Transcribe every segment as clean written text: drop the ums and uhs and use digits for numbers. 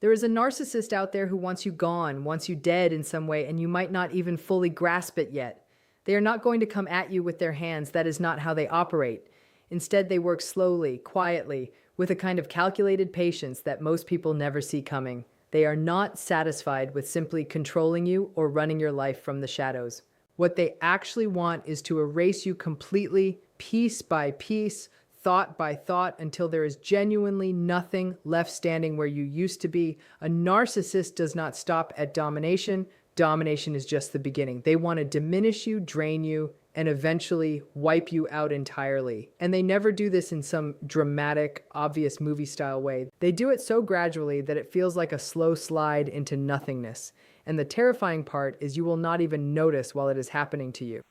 There is a narcissist out there who wants you gone, wants you dead in some way, and you might not even fully grasp it yet. They are not going to come at you with their hands. That is not how they operate. Instead, they work slowly, quietly, with a kind of calculated patience that most people never see coming. They are not satisfied with simply controlling you or running your life from the shadows. What they actually want is to erase you completely, piece by piece, thought by thought, until there is genuinely nothing left standing where you used to be. A narcissist does not stop at domination. Domination is just the beginning. They want to diminish you, drain you, and eventually wipe you out entirely. And they never do this in some dramatic, obvious movie-style way. They do it so gradually that it feels like a slow slide into nothingness. And the terrifying part is you will not even notice while it is happening to you.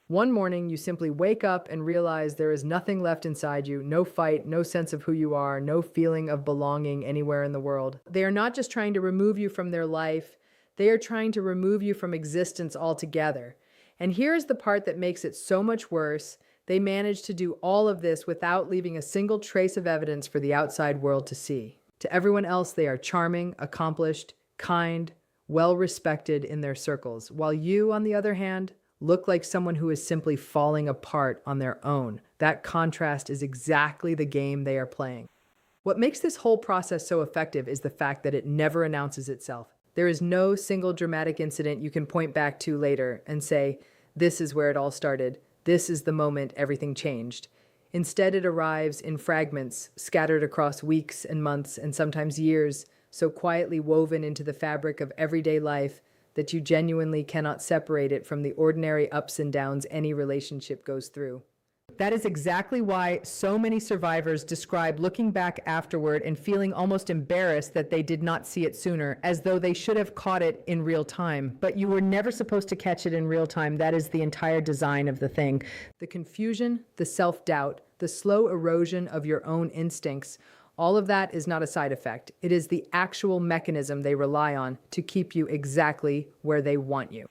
One morning, you simply wake up and realize there is nothing left inside you, no fight, no sense of who you are, no feeling of belonging anywhere in the world. They are not just trying to remove you from their life, they are trying to remove you from existence altogether. And here's the part that makes it so much worse. They manage to do all of this without leaving a single trace of evidence for the outside world to see. To everyone else, they are charming, accomplished, kind, well-respected in their circles, while you, on the other hand, look like someone who is simply falling apart on their own. That contrast is exactly the game they are playing. What makes this whole process so effective is the fact that it never announces itself. There is no single dramatic incident you can point back to later and say, this is where it all started. This is the moment everything changed. Instead, it arrives in fragments, scattered across weeks and months and sometimes years, so quietly woven into the fabric of everyday life that you genuinely cannot separate it from the ordinary ups and downs any relationship goes through. That is exactly why so many survivors describe looking back afterward and feeling almost embarrassed that they did not see it sooner, as though they should have caught it in real time. But you were never supposed to catch it in real time. That is the entire design of the thing. The confusion, the self-doubt, the slow erosion of your own instincts, all of that is not a side effect. It is the actual mechanism they rely on to keep you exactly where they want you.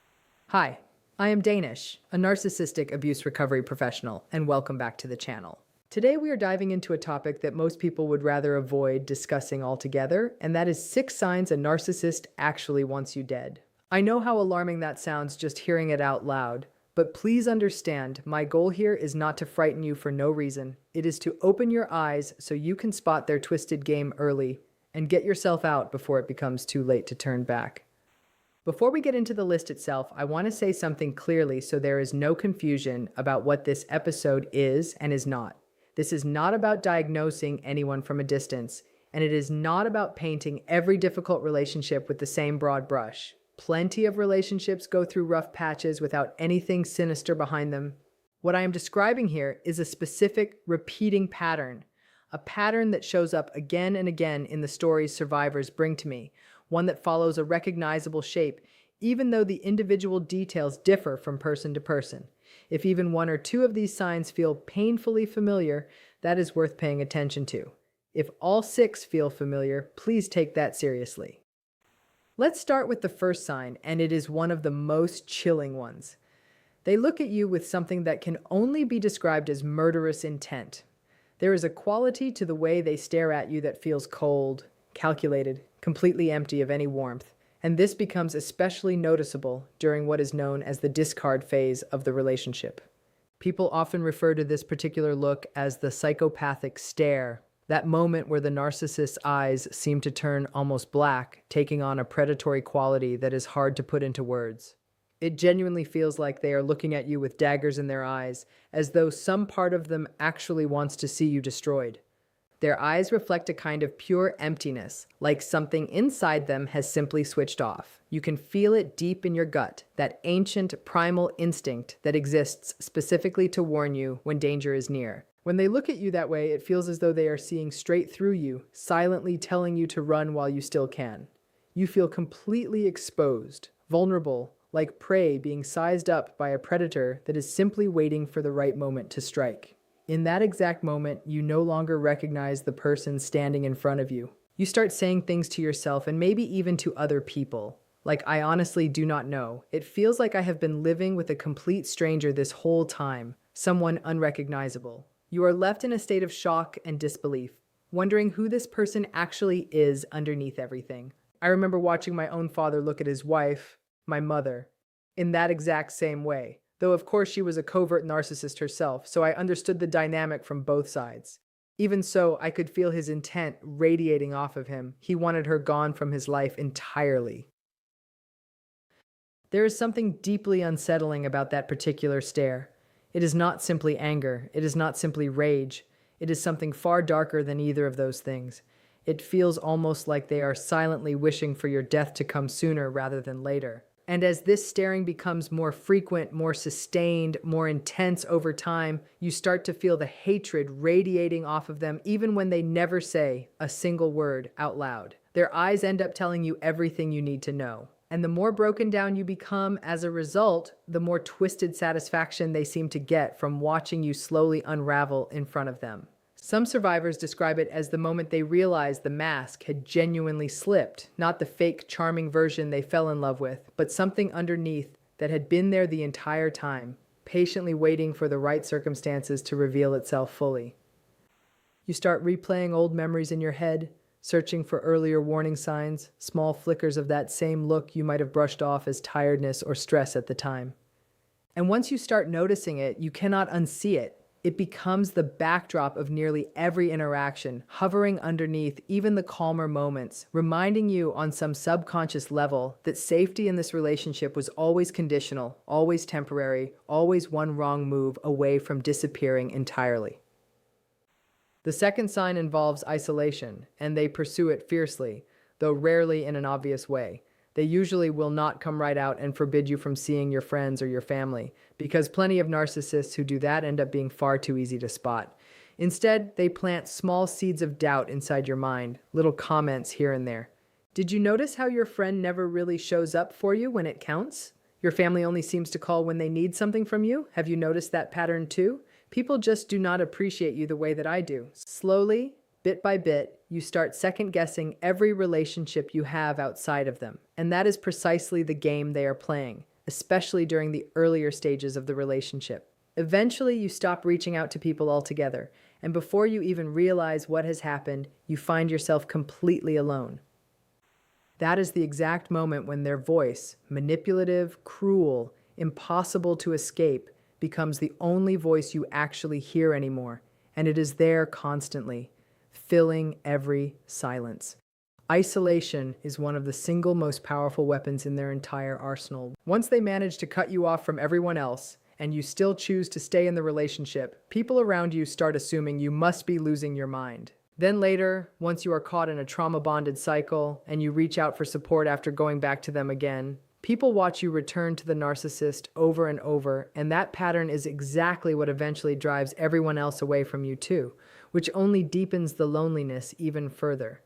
Hi. I am Danish, a narcissistic abuse recovery professional, and welcome back to the channel. Today we are diving into a topic that most people would rather avoid discussing altogether, and that is 6 signs a narcissist actually wants you dead. I know how alarming that sounds just hearing it out loud, but please understand, my goal here is not to frighten you for no reason. It is to open your eyes so you can spot their twisted game early and get yourself out before it becomes too late to turn back. Before we get into the list itself, I want to say something clearly so there is no confusion about what this episode is and is not. This is not about diagnosing anyone from a distance, and it is not about painting every difficult relationship with the same broad brush. Plenty of relationships go through rough patches without anything sinister behind them. What I am describing here is a specific, repeating pattern, a pattern that shows up again and again in the stories survivors bring to me, one that follows a recognizable shape, even though the individual details differ from person to person. If even 1 or 2 of these signs feel painfully familiar, that is worth paying attention to. If all 6 feel familiar, please take that seriously. Let's start with the first sign, and it is one of the most chilling ones. They look at you with something that can only be described as murderous intent. There is a quality to the way they stare at you that feels cold, calculated, completely empty of any warmth, and this becomes especially noticeable during what is known as the discard phase of the relationship. People often refer to this particular look as the psychopathic stare, that moment where the narcissist's eyes seem to turn almost black, taking on a predatory quality that is hard to put into words. It genuinely feels like they are looking at you with daggers in their eyes, as though some part of them actually wants to see you destroyed. Their eyes reflect a kind of pure emptiness, like something inside them has simply switched off. You can feel it deep in your gut, that ancient primal instinct that exists specifically to warn you when danger is near. When they look at you that way, it feels as though they are seeing straight through you, silently telling you to run while you still can. You feel completely exposed, vulnerable, like prey being sized up by a predator that is simply waiting for the right moment to strike. In that exact moment, you no longer recognize the person standing in front of you. You start saying things to yourself and maybe even to other people, like, I honestly do not know. It feels like I have been living with a complete stranger this whole time, someone unrecognizable. You are left in a state of shock and disbelief. wondering who this person actually is underneath everything. I remember watching my own father look at his wife, my mother, in that exact same way. Though, of course, she was a covert narcissist herself, so I understood the dynamic from both sides. Even so, I could feel his intent radiating off of him. He wanted her gone from his life entirely. There is something deeply unsettling about that particular stare. It is not simply anger. It is not simply rage. It is something far darker than either of those things. It feels almost like they are silently wishing for your death to come sooner rather than later. And as this staring becomes more frequent, more sustained, more intense over time, you start to feel the hatred radiating off of them even when they never say a single word out loud. Their eyes end up telling you everything you need to know. And the more broken down you become as a result, the more twisted satisfaction they seem to get from watching you slowly unravel in front of them. Some survivors describe it as the moment they realized the mask had genuinely slipped, not the fake, charming version they fell in love with, but something underneath that had been there the entire time, patiently waiting for the right circumstances to reveal itself fully. You start replaying old memories in your head, searching for earlier warning signs, small flickers of that same look you might have brushed off as tiredness or stress at the time. And once you start noticing it, you cannot unsee it. It becomes the backdrop of nearly every interaction, hovering underneath even the calmer moments, reminding you on some subconscious level that safety in this relationship was always conditional, always temporary, always one wrong move away from disappearing entirely. The second sign involves isolation, and they pursue it fiercely, though rarely in an obvious way. They usually will not come right out and forbid you from seeing your friends or your family, because plenty of narcissists who do that end up being far too easy to spot. Instead, they plant small seeds of doubt inside your mind, little comments here and there. Did you notice how your friend never really shows up for you when it counts? Your family only seems to call when they need something from you? Have you noticed that pattern too? People just do not appreciate you the way that I do. Slowly, bit by bit, you start second-guessing every relationship you have outside of them. And that is precisely the game they are playing, especially during the earlier stages of the relationship. Eventually, you stop reaching out to people altogether, and before you even realize what has happened, you find yourself completely alone. That is the exact moment when their voice, manipulative, cruel, impossible to escape, becomes the only voice you actually hear anymore, and it is there constantly, filling every silence. Isolation is one of the single most powerful weapons in their entire arsenal. Once they manage to cut you off from everyone else, and you still choose to stay in the relationship, people around you start assuming you must be losing your mind. Then later, once you are caught in a trauma-bonded cycle, and you reach out for support after going back to them again, people watch you return to the narcissist over and over, and that pattern is exactly what eventually drives everyone else away from you too, which only deepens the loneliness even further.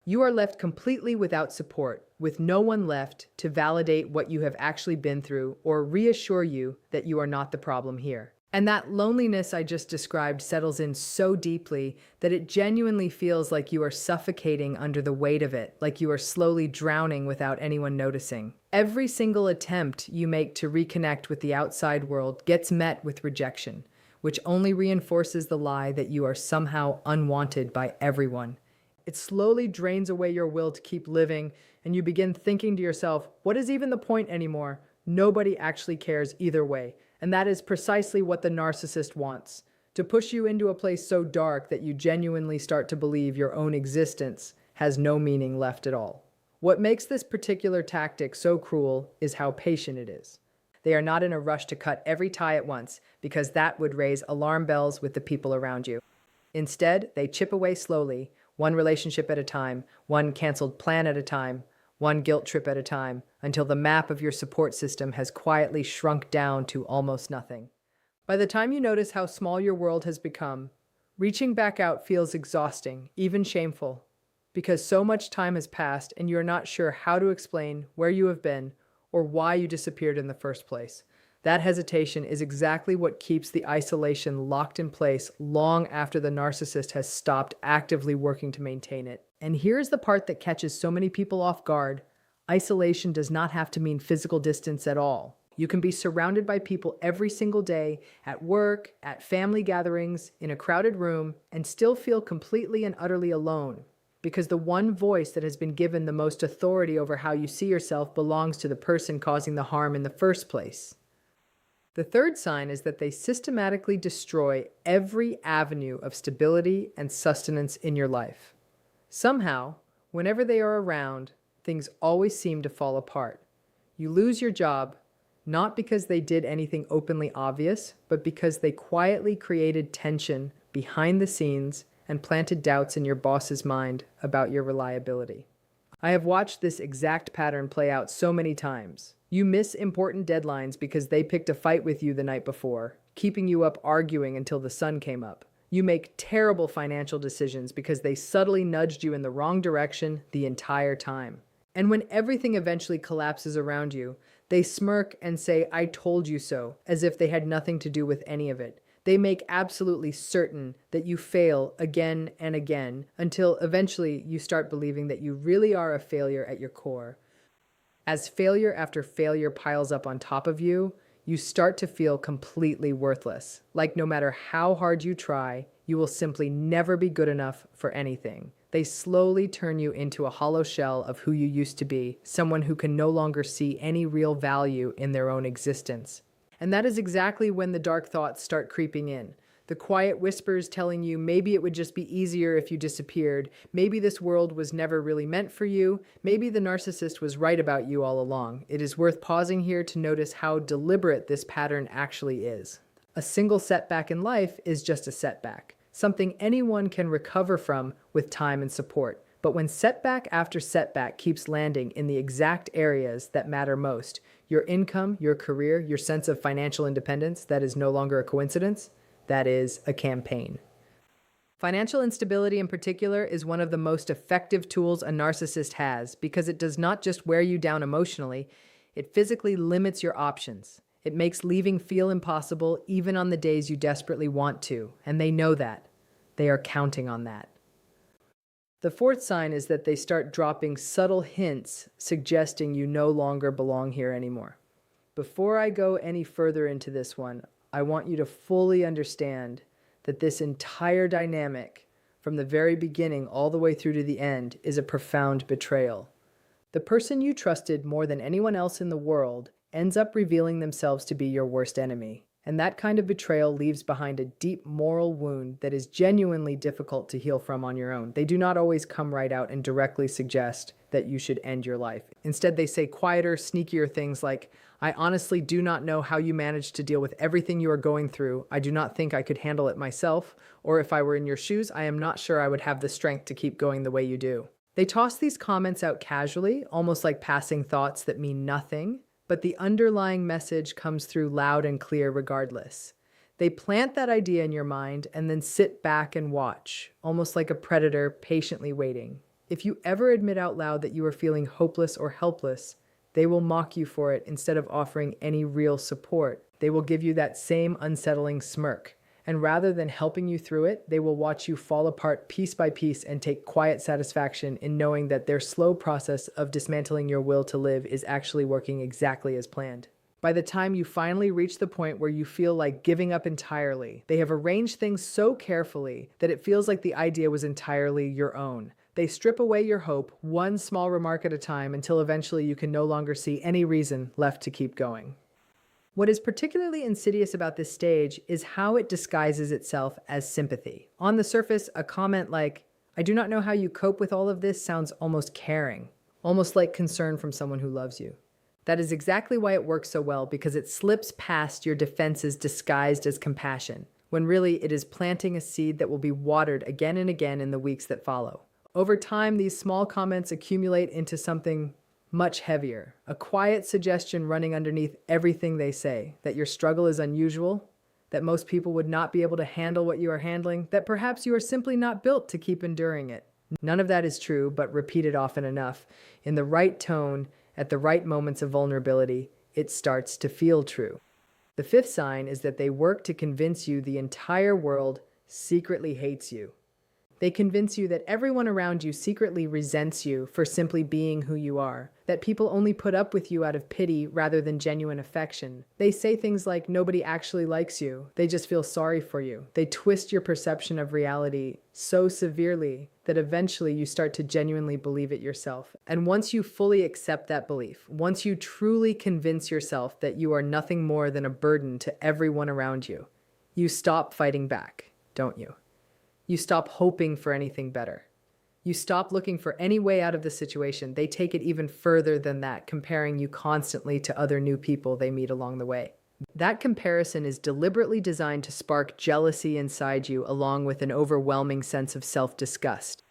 You are left completely without support, with no one left to validate what you have actually been through or reassure you that you are not the problem here. And that loneliness I just described settles in so deeply that it genuinely feels like you are suffocating under the weight of it, like you are slowly drowning without anyone noticing. Every single attempt you make to reconnect with the outside world gets met with rejection, which only reinforces the lie that you are somehow unwanted by everyone. It slowly drains away your will to keep living, and you begin thinking to yourself, what is even the point anymore? Nobody actually cares either way. And that is precisely what the narcissist wants, to push you into a place so dark that you genuinely start to believe your own existence has no meaning left at all. What makes this particular tactic so cruel is how patient it is. They are not in a rush to cut every tie at once, because that would raise alarm bells with the people around you. Instead, they chip away slowly, one relationship at a time, one canceled plan at a time, one guilt trip at a time, until the map of your support system has quietly shrunk down to almost nothing. By the time you notice how small your world has become, reaching back out feels exhausting, even shameful, because so much time has passed and you're not sure how to explain where you have been or why you disappeared in the first place. That hesitation is exactly what keeps the isolation locked in place long after the narcissist has stopped actively working to maintain it. And here's the part that catches so many people off guard. Isolation does not have to mean physical distance at all. You can be surrounded by people every single day, at work, at family gatherings, in a crowded room, and still feel completely and utterly alone, because the one voice that has been given the most authority over how you see yourself belongs to the person causing the harm in the first place. The third sign is that they systematically destroy every avenue of stability and sustenance in your life. Somehow, whenever they are around, things always seem to fall apart. You lose your job, not because they did anything openly obvious, but because they quietly created tension behind the scenes and planted doubts in your boss's mind about your reliability. I have watched this exact pattern play out so many times. You miss important deadlines because they picked a fight with you the night before, keeping you up arguing until the sun came up. You make terrible financial decisions because they subtly nudged you in the wrong direction the entire time. And when everything eventually collapses around you, they smirk and say, "I told you so," as if they had nothing to do with any of it. They make absolutely certain that you fail again and again until eventually you start believing that you really are a failure at your core. As failure after failure piles up on top of you, you start to feel completely worthless. Like no matter how hard you try, you will simply never be good enough for anything. They slowly turn you into a hollow shell of who you used to be, someone who can no longer see any real value in their own existence. And that is exactly when the dark thoughts start creeping in. The quiet whispers telling you maybe it would just be easier if you disappeared, maybe this world was never really meant for you, maybe the narcissist was right about you all along. It is worth pausing here to notice how deliberate this pattern actually is. A single setback in life is just a setback, something anyone can recover from with time and support. But when setback after setback keeps landing in the exact areas that matter most, your income, your career, your sense of financial independence, that is no longer a coincidence. That is a campaign. Financial instability in particular is one of the most effective tools a narcissist has because it does not just wear you down emotionally, it physically limits your options. It makes leaving feel impossible even on the days you desperately want to, and they know that. They are counting on that. The fourth sign is that they start dropping subtle hints suggesting you no longer belong here anymore. Before I go any further into this one, I want you to fully understand that this entire dynamic, from the very beginning all the way through to the end, is a profound betrayal. The person you trusted more than anyone else in the world ends up revealing themselves to be your worst enemy. And that kind of betrayal leaves behind a deep moral wound that is genuinely difficult to heal from on your own. They do not always come right out and directly suggest that you should end your life. Instead, they say quieter, sneakier things like, "I honestly do not know how you managed to deal with everything you are going through. I do not think I could handle it myself. Or if I were in your shoes, I am not sure I would have the strength to keep going the way you do." They toss these comments out casually, almost like passing thoughts that mean nothing, but the underlying message comes through loud and clear regardless. They plant that idea in your mind and then sit back and watch, almost like a predator patiently waiting. If you ever admit out loud that you are feeling hopeless or helpless, they will mock you for it instead of offering any real support. They will give you that same unsettling smirk. And rather than helping you through it, they will watch you fall apart piece by piece and take quiet satisfaction in knowing that their slow process of dismantling your will to live is actually working exactly as planned. By the time you finally reach the point where you feel like giving up entirely, they have arranged things so carefully that it feels like the idea was entirely your own. They strip away your hope, one small remark at a time, until eventually you can no longer see any reason left to keep going. What is particularly insidious about this stage is how it disguises itself as sympathy. On the surface, a comment like, "I do not know how you cope with all of this," sounds almost caring, almost like concern from someone who loves you. That is exactly why it works so well, because it slips past your defenses disguised as compassion, when really it is planting a seed that will be watered again and again in the weeks that follow. Over time, these small comments accumulate into something much heavier, a quiet suggestion running underneath everything they say, that your struggle is unusual, that most people would not be able to handle what you are handling, that perhaps you are simply not built to keep enduring it. None of that is true, but repeated often enough, in the right tone, at the right moments of vulnerability, it starts to feel true. The fifth sign is that they work to convince you the entire world secretly hates you. They convince you that everyone around you secretly resents you for simply being who you are, that people only put up with you out of pity rather than genuine affection. They say things like nobody actually likes you, they just feel sorry for you. They twist your perception of reality so severely that eventually you start to genuinely believe it yourself. And once you fully accept that belief, once you truly convince yourself that you are nothing more than a burden to everyone around you, you stop fighting back, don't you? You stop hoping for anything better. You stop looking for any way out of the situation. They take it even further than that, comparing you constantly to other new people they meet along the way. That comparison is deliberately designed to spark jealousy inside you, along with an overwhelming sense of self-disgust.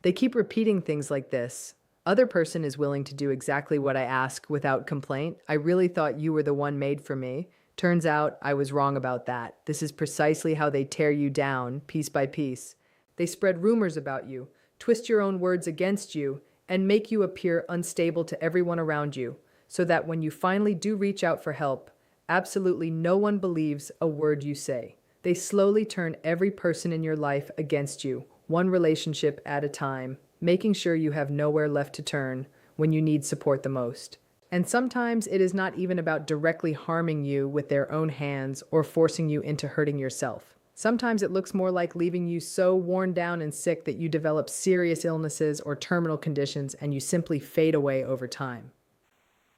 They keep repeating things like this. Other person is willing to do exactly what I ask without complaint. I really thought you were the one made for me. Turns out I was wrong about that. This is precisely how they tear you down, piece by piece. They spread rumors about you, twist your own words against you, and make you appear unstable to everyone around you, so that when you finally do reach out for help, absolutely no one believes a word you say. They slowly turn every person in your life against you, one relationship at a time, making sure you have nowhere left to turn when you need support the most. And sometimes it is not even about directly harming you with their own hands or forcing you into hurting yourself. Sometimes it looks more like leaving you so worn down and sick that you develop serious illnesses or terminal conditions and you simply fade away over time.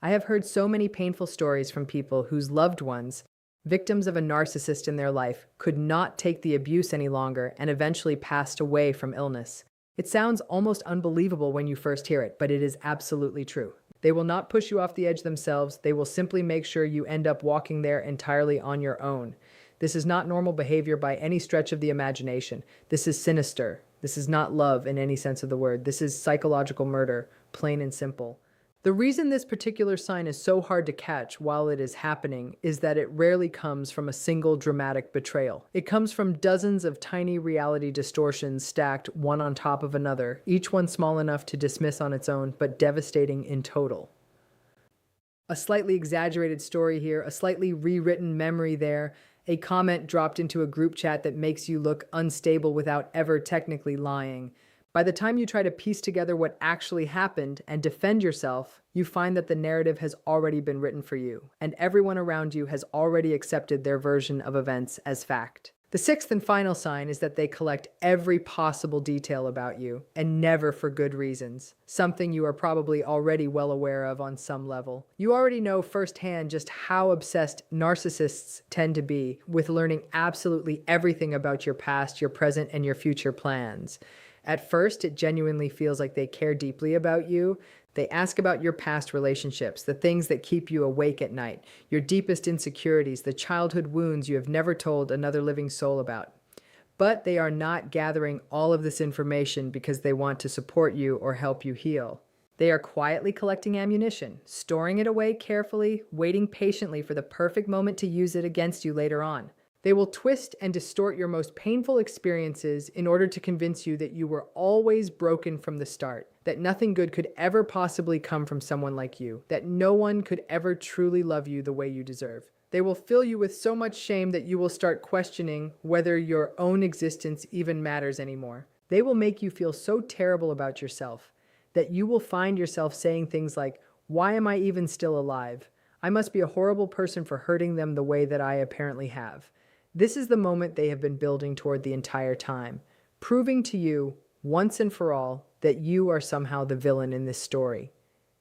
I have heard so many painful stories from people whose loved ones, victims of a narcissist in their life, could not take the abuse any longer and eventually passed away from illness. It sounds almost unbelievable when you first hear it, but it is absolutely true. They will not push you off the edge themselves. They will simply make sure you end up walking there entirely on your own. This is not normal behavior by any stretch of the imagination. This is sinister. This is not love in any sense of the word. This is psychological murder, plain and simple. The reason this particular sign is so hard to catch while it is happening is that it rarely comes from a single dramatic betrayal. It comes from dozens of tiny reality distortions stacked one on top of another, each one small enough to dismiss on its own, but devastating in total. A slightly exaggerated story here, a slightly rewritten memory there, a comment dropped into a group chat that makes you look unstable without ever technically lying. By the time you try to piece together what actually happened and defend yourself, you find that the narrative has already been written for you, and everyone around you has already accepted their version of events as fact. The sixth and final sign is that they collect every possible detail about you, and never for good reasons, something you are probably already well aware of on some level. You already know firsthand just how obsessed narcissists tend to be with learning absolutely everything about your past, your present, and your future plans. At first, it genuinely feels like they care deeply about you. They ask about your past relationships, the things that keep you awake at night, your deepest insecurities, the childhood wounds you have never told another living soul about. But they are not gathering all of this information because they want to support you or help you heal. They are quietly collecting ammunition, storing it away carefully, waiting patiently for the perfect moment to use it against you later on. They will twist and distort your most painful experiences in order to convince you that you were always broken from the start, that nothing good could ever possibly come from someone like you, that no one could ever truly love you the way you deserve. They will fill you with so much shame that you will start questioning whether your own existence even matters anymore. They will make you feel so terrible about yourself that you will find yourself saying things like, "Why am I even still alive? I must be a horrible person for hurting them the way that I apparently have." This is the moment they have been building toward the entire time, proving to you, once and for all, that you are somehow the villain in this story.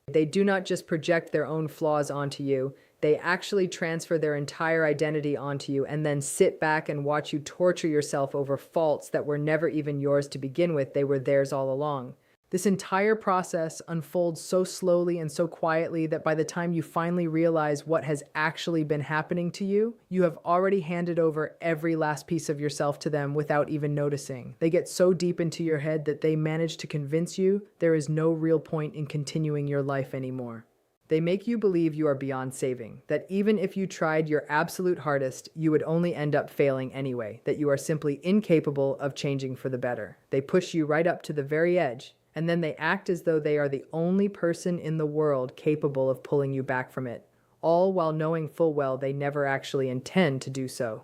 They do not just project their own flaws onto you, they actually transfer their entire identity onto you and then sit back and watch you torture yourself over faults that were never even yours to begin with. They were theirs all along. This entire process unfolds so slowly and so quietly that by the time you finally realize what has actually been happening to you, you have already handed over every last piece of yourself to them without even noticing. They get so deep into your head that they manage to convince you there is no real point in continuing your life anymore. They make you believe you are beyond saving, that even if you tried your absolute hardest, you would only end up failing anyway, that you are simply incapable of changing for the better. They push you right up to the very edge, and then they act as though they are the only person in the world capable of pulling you back from it, all while knowing full well they never actually intend to do so.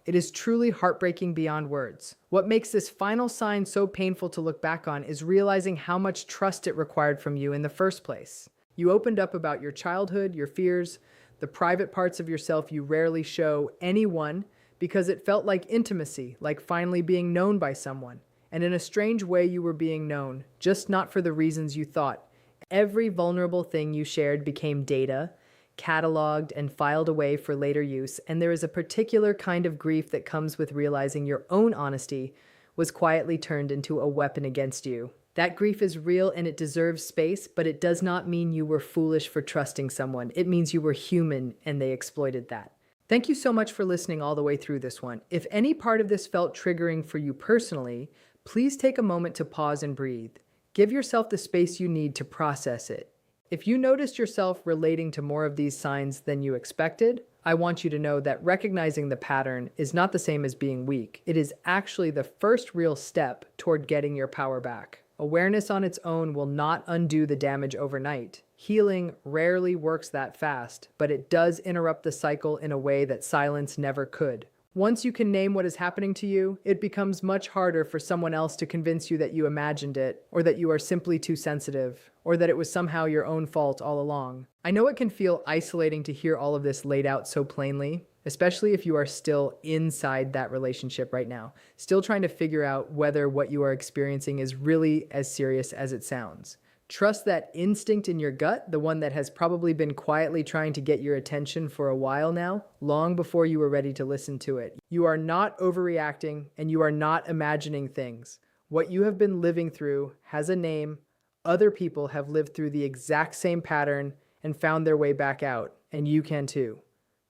It is truly heartbreaking beyond words. What makes this final sign so painful to look back on is realizing how much trust it required from you in the first place. You opened up about your childhood, your fears, the private parts of yourself you rarely show anyone because it felt like intimacy, like finally being known by someone. And in a strange way, you were being known, just not for the reasons you thought. Every vulnerable thing you shared became data, cataloged and filed away for later use, and there is a particular kind of grief that comes with realizing your own honesty was quietly turned into a weapon against you. That grief is real and it deserves space, but it does not mean you were foolish for trusting someone. It means you were human and they exploited that. Thank you so much for listening all the way through this one. If any part of this felt triggering for you personally, please take a moment to pause and breathe. Give yourself the space you need to process it. If you noticed yourself relating to more of these signs than you expected, I want you to know that recognizing the pattern is not the same as being weak. It is actually the first real step toward getting your power back. Awareness on its own will not undo the damage overnight. Healing rarely works that fast, but it does interrupt the cycle in a way that silence never could. Once you can name what is happening to you, it becomes much harder for someone else to convince you that you imagined it, or that you are simply too sensitive, or that it was somehow your own fault all along. I know it can feel isolating to hear all of this laid out so plainly, especially if you are still inside that relationship right now, still trying to figure out whether what you are experiencing is really as serious as it sounds. Trust that instinct in your gut, the one that has probably been quietly trying to get your attention for a while now, long before you were ready to listen to it. You are not overreacting and you are not imagining things. What you have been living through has a name. Other people have lived through the exact same pattern and found their way back out, and you can too.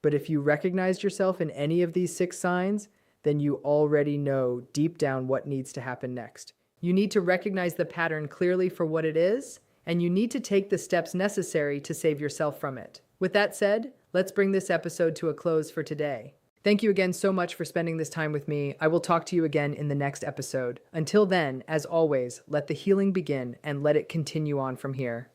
But if you recognized yourself in any of these 6 signs, then you already know deep down what needs to happen next. You need to recognize the pattern clearly for what it is, and you need to take the steps necessary to save yourself from it. With that said, let's bring this episode to a close for today. Thank you again so much for spending this time with me. I will talk to you again in the next episode. Until then, as always, let the healing begin and let it continue on from here.